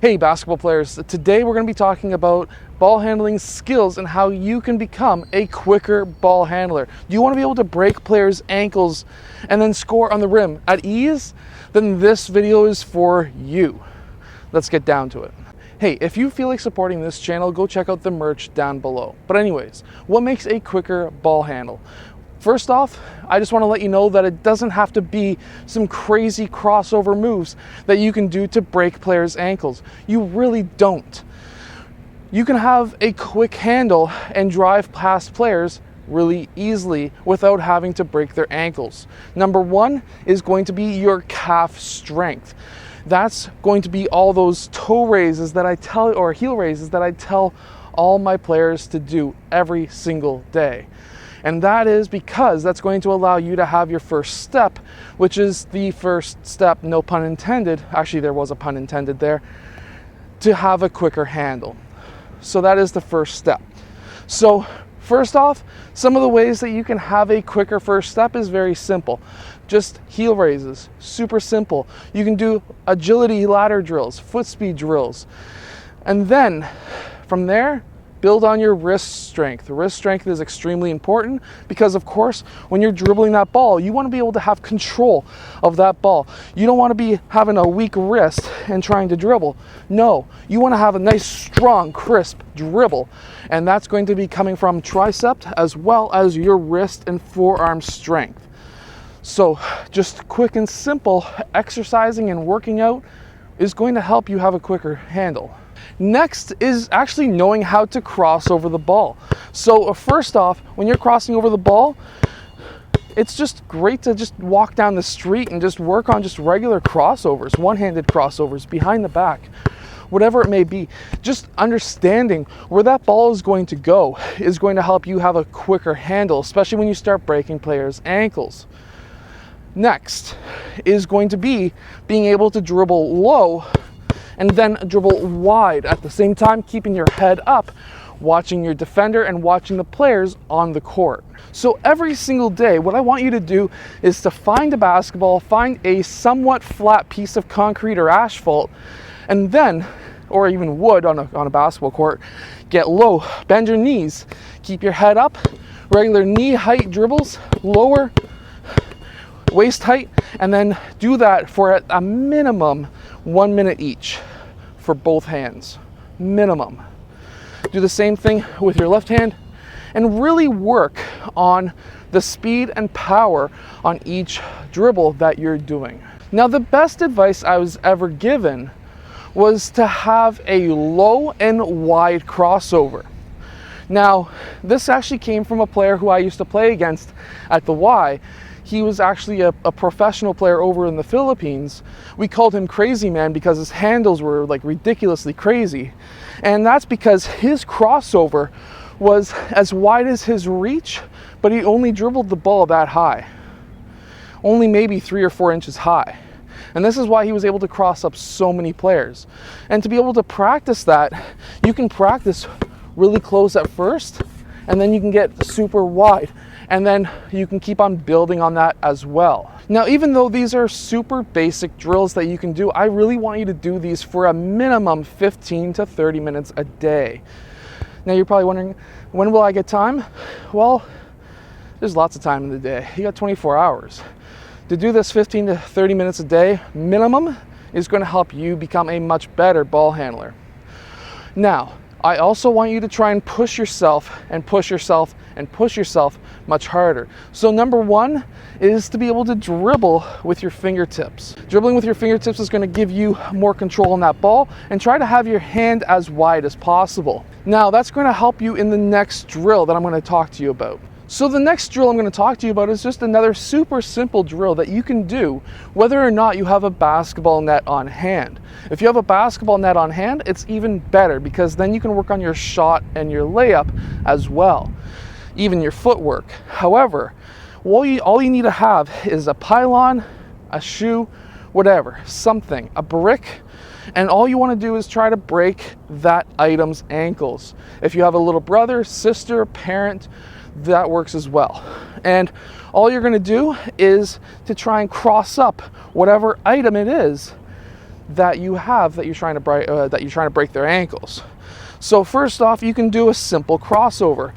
Hey basketball players, today we're going to be talking about ball handling skills and how you can become a quicker ball handler. Do you want to be able to break players' ankles and then score on the rim at ease? Then this video is for you. Let's get down to it. Hey, if you feel like supporting this channel, go check out the merch down below. But anyways, what makes a quicker ball handle? First off, I just want to let you know that it doesn't have to be some crazy crossover moves that you can do to break players' ankles. You really don't. You can have a quick handle and drive past players really easily without having to break their ankles. Number one is going to be your calf strength. That's going to be all those toe raises that I tell, or heel raises that I tell all my players to do every single day. And that is because that's going to allow you to have your first step, which is the first step, no pun intended, actually there was a pun intended there, to have a quicker handle. So that is the first step. So first off, some of the ways that you can have a quicker first step is very simple. Just heel raises, super simple. You can do agility ladder drills, foot speed drills. And then from there, build on your wrist strength. Wrist strength is extremely important because, of course, when you're dribbling that ball, you want to be able to have control of that ball. You don't want to be having a weak wrist and trying to dribble. No, you want to have a nice, strong, crisp dribble. And that's going to be coming from tricep as well as your wrist and forearm strength. So just quick and simple exercising and working out is going to help you have a quicker handle. Next is actually knowing how to cross over the ball. So first off, when you're crossing over the ball, it's just great to just walk down the street and just work on just regular crossovers, one-handed crossovers, behind the back, whatever it may be. Just understanding where that ball is going to go is going to help you have a quicker handle, especially when you start breaking players' ankles. Next is going to be being able to dribble low and then dribble wide at the same time, keeping your head up, watching your defender and watching the players on the court. So every single day, what I want you to do is to find a basketball, find a somewhat flat piece of concrete or asphalt, and then, or even wood on a basketball court, get low, bend your knees, keep your head up, regular knee height dribbles, lower waist height, and then do that for at a minimum 1 minute each for both hands, minimum. Do the same thing with your left hand and really work on the speed and power on each dribble that you're doing. Now, the best advice I was ever given was to have a low and wide crossover. Now, this actually came from a player who I used to play against at the Y. He was actually a professional player over in the Philippines. We called him Crazy Man because his handles were like ridiculously crazy. And that's because his crossover was as wide as his reach, but he only dribbled the ball that high. Only maybe 3 or 4 inches high. And this is why he was able to cross up so many players. And to be able to practice that, you can practice really close at first, and then you can get super wide. And then you can keep on building on that as well. Now, even though these are super basic drills that you can do, I really want you to do these for a minimum 15 to 30 minutes a day. Now, you're probably wondering, when will I get time? Well, there's lots of time in the day. You got 24 hours. To do this 15 to 30 minutes a day minimum is going to help you become a much better ball handler. Now, I also want you to try and push yourself and push yourself and push yourself much harder. So number one is to be able to dribble with your fingertips. Dribbling with your fingertips is going to give you more control on that ball, and try to have your hand as wide as possible. Now that's going to help you in the next drill that I'm going to talk to you about. So the next drill I'm going to talk to you about is just another super simple drill that you can do whether or not you have a basketball net on hand. If you have a basketball net on hand, it's even better because then you can work on your shot and your layup as well, even your footwork. However, all you need to have is a pylon, a shoe, whatever, something, a brick, and all you want to do is try to break that item's ankles. If you have a little brother, sister, parent, that works as well. And all you're going to do is to try and cross up whatever item it is that you have that you're trying to break their ankles. So first off, you can do a simple crossover.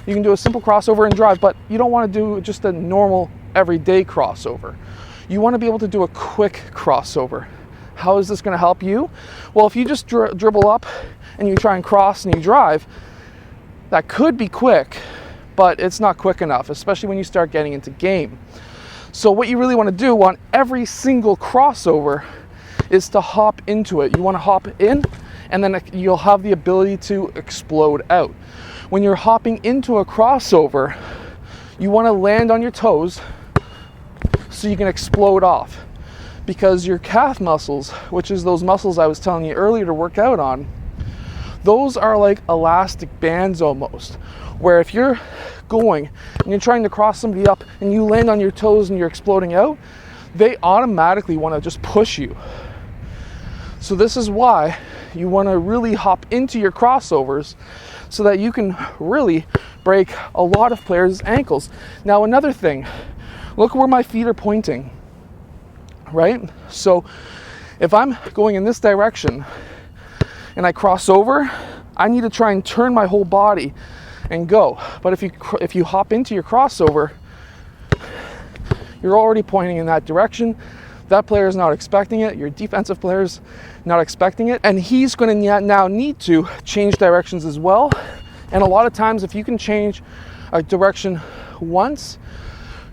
You can do a simple crossover and drive, but you don't want to do just a normal everyday crossover. You want to be able to do a quick crossover. How is this going to help you? Well, if you just dribble up and you try and cross and you drive, that could be quick, but it's not quick enough, especially when you start getting into game. So what you really want to do on every single crossover is to hop into it. You want to hop in, and then you'll have the ability to explode out. When you're hopping into a crossover, you want to land on your toes so you can explode off, because your calf muscles, which is those muscles I was telling you earlier to work out on, those are like elastic bands almost, where if you're going and you're trying to cross somebody up and you land on your toes and you're exploding out, they automatically want to just push you. So this is why you want to really hop into your crossovers so that you can really break a lot of players' ankles. Now another thing, look where my feet are pointing, right? So if I'm going in this direction and I cross over, I need to try and turn my whole body and go. But if you hop into your crossover, you're already pointing in that direction. That player is not expecting it. Your defensive player is not expecting it. And he's going to now need to change directions as well. And a lot of times, if you can change a direction once,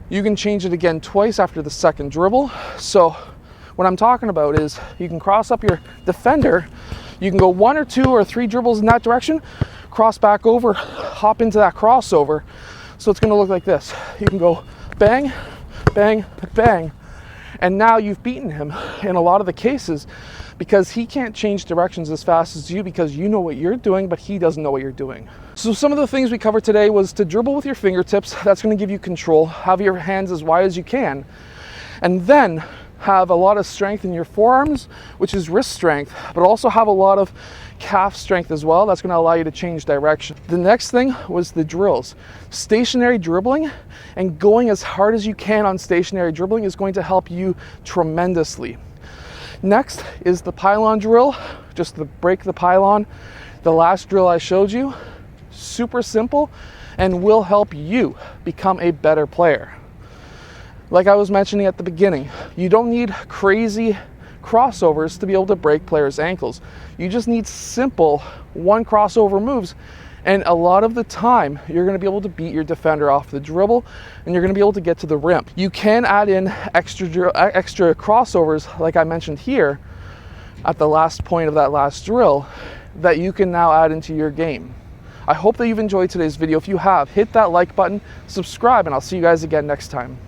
you can change it again twice after the second dribble. So what I'm talking about is you can cross up your defender. You can go 1 or 2 or 3 dribbles in that direction, cross back over, hop into that crossover. So it's going to look like this. You can go bang, bang, bang. And now you've beaten him in a lot of the cases because he can't change directions as fast as you, because you know what you're doing, but he doesn't know what you're doing. So some of the things we covered today was to dribble with your fingertips. That's going to give you control. Have your hands as wide as you can. And then have a lot of strength in your forearms, which is wrist strength, but also have a lot of calf strength as well. That's going to allow you to change direction. The next thing was the drills. Stationary dribbling and going as hard as you can on stationary dribbling is going to help you tremendously. Next is the pylon drill, just to break the pylon. The last drill I showed you, super simple and will help you become a better player. Like I was mentioning at the beginning, you don't need crazy crossovers to be able to break players' ankles. You just need simple one crossover moves, and a lot of the time you're going to be able to beat your defender off the dribble and you're going to be able to get to the rim. You can add in extra crossovers, like I mentioned here at the last point of that last drill, that you can now add into your game. I hope that you've enjoyed today's video. If you have, hit that like button, subscribe, and I'll see you guys again next time.